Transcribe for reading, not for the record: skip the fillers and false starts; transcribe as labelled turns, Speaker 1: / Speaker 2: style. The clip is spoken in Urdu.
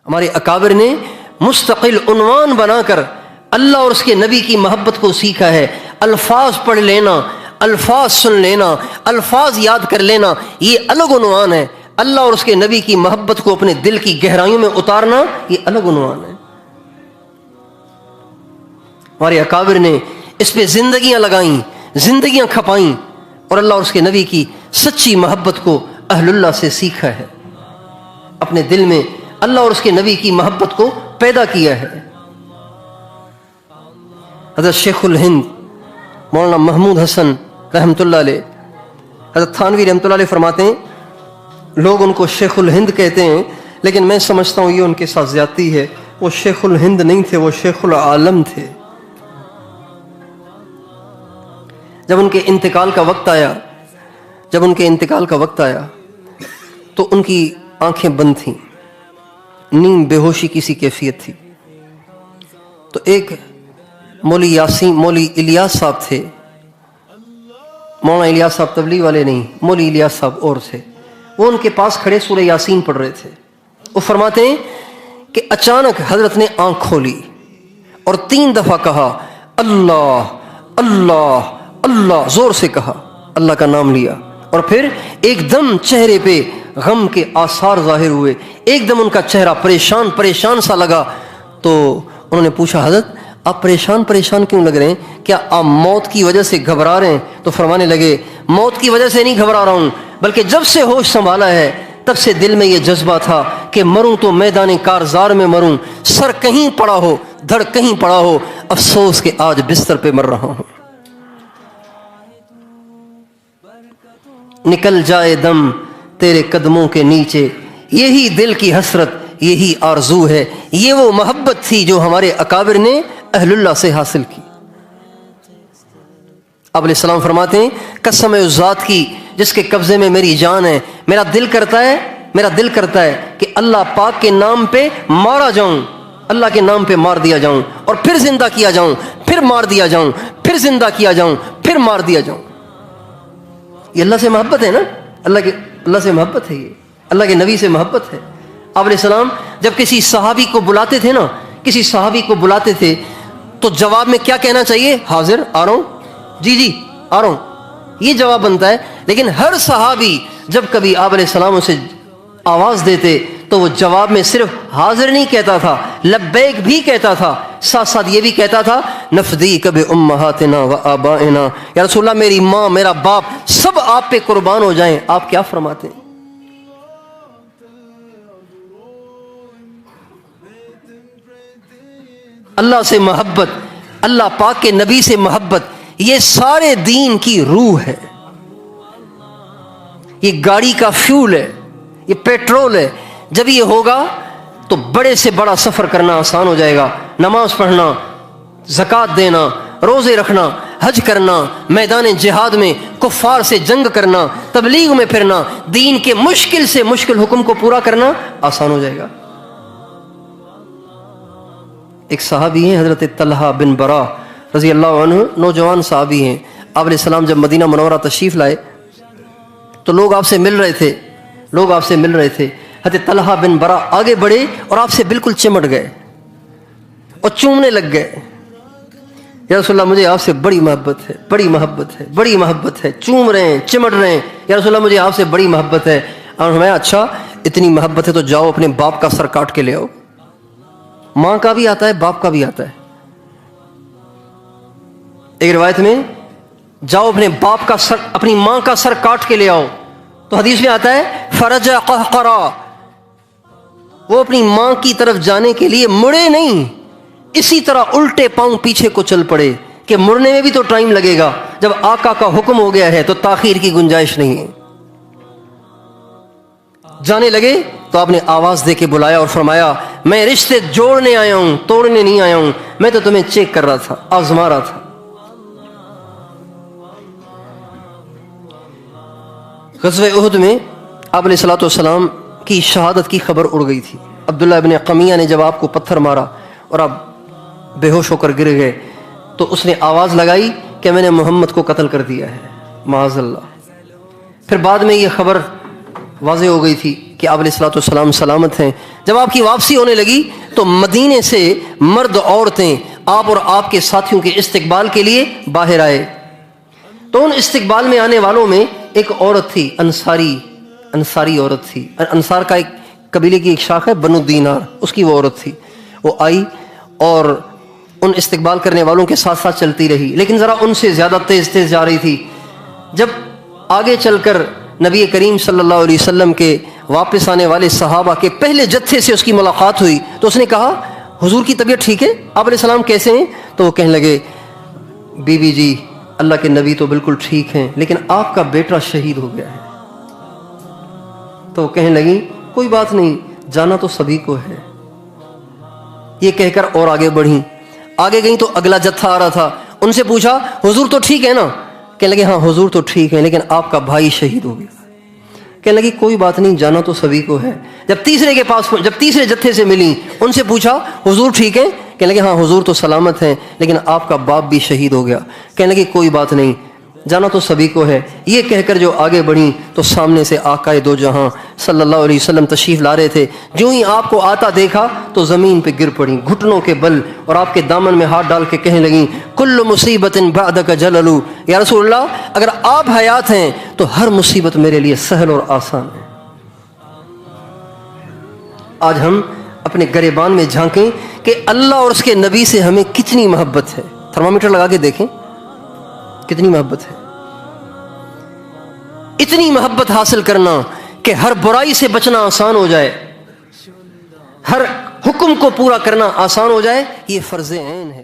Speaker 1: ہمارے اکابر نے مستقل عنوان بنا کر اللہ اور اس کے نبی کی محبت کو سیکھا ہے۔ الفاظ پڑھ لینا، الفاظ سن لینا، الفاظ یاد کر لینا، یہ الگ عنوان ہے۔ اللہ اور اس کے نبی کی محبت کو اپنے دل کی گہرائیوں میں اتارنا، یہ الگ عنوان ہے۔ ہمارے اکابر نے اس پہ زندگیاں لگائیں، زندگیاں کھپائیں، اور اللہ اور اس کے نبی کی سچی محبت کو اہل اللہ سے سیکھا ہے، اپنے دل میں اللہ اور اس کے نبی کی محبت کو پیدا کیا ہے۔ حضرت شیخ الہند مولانا محمود حسن رحمۃ اللہ علیہ، حضرت تھانوی رحمۃ اللہ علیہ فرماتے ہیں لوگ ان کو شیخ الہند کہتے ہیں، لیکن میں سمجھتا ہوں یہ ان کے ساتھ زیادتی ہے۔ وہ شیخ الہند نہیں تھے، وہ شیخ العالم تھے۔ جب ان کے انتقال کا وقت آیا تو ان کی آنکھیں بند تھیں، نیند بے ہوشی کی سی کیفیت تھی۔ تو ایک مولوی الیاس صاحب تھے، مولانا الیاس صاحب تبلیغ والے نہیں، مولوی الیاس صاحب اور تھے، وہ ان کے پاس کھڑے سورہ یاسین پڑھ رہے تھے۔ وہ فرماتے ہیں کہ اچانک حضرت نے آنکھ کھولی اور 3 دفعہ کہا اللہ اللہ اللہ، زور سے کہا، اللہ کا نام لیا، اور پھر ایک دم چہرے پہ غم کے آثار ظاہر ہوئے، ایک دم ان کا چہرہ پریشان سا لگا۔ تو انہوں نے پوچھا حضرت آپ پریشان کیوں لگ رہے ہیں؟ کیا آپ موت کی وجہ سے گھبرا رہے ہیں؟ تو فرمانے لگے موت کی وجہ سے نہیں گھبرا رہا ہوں، بلکہ جب سے ہوش سنبھالا ہے تب سے دل میں یہ جذبہ تھا کہ مروں تو میدان کارزار میں مروں، سر کہیں پڑا ہو، دھڑ کہیں پڑا ہو، افسوس کہ آج بستر پہ مر رہا ہوں۔ نکل جائے دم تیرے قدموں کے نیچے، یہی دل کی حسرت، یہی آرزو ہے۔ یہ وہ محبت تھی جو ہمارے اکابر نے اہل اللہ سے حاصل کی۔ آپ علیہ السلام فرماتے ہیں قسم ہے اس ذات کی جس کے قبضے میں میری جان ہے، میرا دل کرتا ہے کہ اللہ پاک کے نام پہ مارا جاؤں، اللہ کے نام پہ مار دیا جاؤں، اور پھر زندہ کیا جاؤں، پھر مار دیا جاؤں، پھر زندہ کیا جاؤں، پھر مار دیا جاؤں۔ یہ اللہ سے محبت ہے نا، اللہ سے محبت ہے، یہ اللہ کے نبی سے محبت ہے۔ آپ علیہ السلام جب کسی صحابی کو بلاتے تھے تو جواب میں کیا کہنا چاہیے؟ حاضر، آ رہا ہوں، جی آ رہا ہوں، یہ جواب بنتا ہے۔ لیکن ہر صحابی جب کبھی آپ علیہ السلام اسے آواز دیتے تو وہ جواب میں صرف حاضر نہیں کہتا تھا، لبیک بھی کہتا تھا، ساتھ ساتھ یہ بھی کہتا تھا نفدیک بامہاتنا وآبائنا، یا رسول اللہ میری ماں میرا باپ سب آپ پہ قربان ہو جائیں۔ آپ کیا فرماتے ہیں؟ اللہ سے محبت، اللہ پاک کے نبی سے محبت، یہ سارے دین کی روح ہے، یہ گاڑی کا فیول ہے، یہ پیٹرول ہے۔ جب یہ ہوگا تو بڑے سے بڑا سفر کرنا آسان ہو جائے گا، نماز پڑھنا، زکوٰۃ دینا، روزے رکھنا، حج کرنا، میدان جہاد میں کفار سے جنگ کرنا، تبلیغ میں پھرنا، دین کے مشکل سے مشکل حکم کو پورا کرنا آسان ہو جائے گا۔ ایک صحابی ہیں حضرت طلحہ بن برا رضی اللہ عنہ، نوجوان صحابی ہیں۔ آپ علیہ السلام جب مدینہ منورہ تشریف لائے تو لوگ آپ سے مل رہے تھے۔ حضرت طلحہ بن برا آگے بڑھے اور آپ سے بالکل چمٹ گئے اور چومنے لگ گئے۔ یا رسول اللہ مجھے آپ سے بڑی محبت ہے، چوم رہے ہیں، چمٹ رہے ہیں، یا رسول اللہ مجھے آپ سے بڑی محبت ہے۔ اور میں اچھا اتنی محبت ہے تو جاؤ اپنے باپ کا سر کاٹ کے لے آؤ۔ ماں کا بھی آتا ہے، باپ کا بھی آتا ہے۔ ایک روایت میں جاؤ اپنی ماں کا سر کاٹ کے لے آؤ، تو حدیث میں آتا ہے فرج قہقرا، وہ اپنی ماں کی طرف جانے کے لیے مڑے نہیں، اسی طرح الٹے پاؤں پیچھے کو چل پڑے کہ مڑنے میں بھی تو ٹائم لگے گا، جب آقا کا حکم ہو گیا ہے تو تاخیر کی گنجائش نہیں ہے۔ جانے لگے تو آپ نے آواز دے کے بلایا اور فرمایا میں رشتے جوڑنے آیا ہوں، توڑنے نہیں آیا ہوں، میں تو تمہیں چیک کر رہا تھا، آزما رہا تھا۔ غزوہ احد میں آپ علیہ الصلوۃ والسلام کی شہادت کی خبر اڑ گئی تھی۔ عبداللہ ابن قمیہ نے جب آپ کو پتھر مارا اور آپ بے ہوش ہو کر گر گئے تو اس نے آواز لگائی کہ میں نے محمد کو قتل کر دیا ہے، معاذ اللہ۔ پھر بعد میں یہ خبر واضح ہو گئی تھی کہ آپ علیہ الصلوۃ والسلام سلامت ہیں۔ جب آپ کی واپسی ہونے لگی تو مدینے سے مرد عورتیں آپ اور آپ کے ساتھیوں کے استقبال کے لیے باہر آئے. تو ان استقبال میں آنے والوں میں ایک عورت تھی، انصاری عورت تھی. انصار کا ایک قبیلے کی ایک شاخ ہے بنو دینار، اس کی وہ عورت تھی. وہ آئی اور ان استقبال کرنے والوں کے ساتھ ساتھ چلتی رہی، لیکن ذرا ان سے زیادہ تیز جا رہی تھی. جب آگے چل کر نبی کریم صلی اللہ علیہ وسلم کے واپس آنے والے صحابہ کے پہلے جتھے سے اس کی ملاقات ہوئی تو اس نے کہا حضور کی طبیعت ٹھیک ہے؟ آپ علیہ السلام کیسے ہیں؟ تو وہ کہنے لگے بی بی جی اللہ کے نبی تو بالکل ٹھیک ہیں، لیکن آپ کا بیٹا شہید ہو گیا ہے. تو وہ کہنے لگی کوئی بات نہیں، جانا تو سبھی کو ہے. یہ کہہ کر اور آگے بڑھیں. آگے گئیں تو اگلا جتھا آ رہا تھا. ان سے پوچھا حضور تو ٹھیک ہے نا؟ کہنے لگے ہاں حضور تو ٹھیک ہے، لیکن آپ کا بھائی شہید ہو گیا. کہنے لگی کوئی بات نہیں، جانا تو سبھی کو ہے. جب تیسرے جتھے سے ملی ان سے پوچھا حضور ٹھیک ہے؟ کہنے لگے ہاں حضور تو سلامت ہیں، لیکن آپ کا باپ بھی شہید ہو گیا. کہنے لگی کوئی بات نہیں، جانا تو سبھی کو ہے. یہ کہہ کر جو آگے بڑھی تو سامنے سے آقا دو جہاں صلی اللہ علیہ وسلم تشریف لا رہے تھے. جو ہی آپ کو آتا دیکھا تو زمین پہ گر پڑی گھٹنوں کے بل اور آپ کے دامن میں ہاتھ ڈال کے کہنے لگیں کل مصیبت بعدک جلل. یا رسول اللہ اگر آپ حیات ہیں تو ہر مصیبت میرے لیے سہل اور آسان ہے. آج ہم اپنے گریبان میں جھانکیں کہ اللہ اور اس کے نبی سے ہمیں کتنی محبت ہے. تھرمامیٹر لگا کے دیکھیں کتنی محبت ہے. اتنی محبت حاصل کرنا کہ ہر برائی سے بچنا آسان ہو جائے، ہر حکم کو پورا کرنا آسان ہو جائے، یہ فرض عین ہے.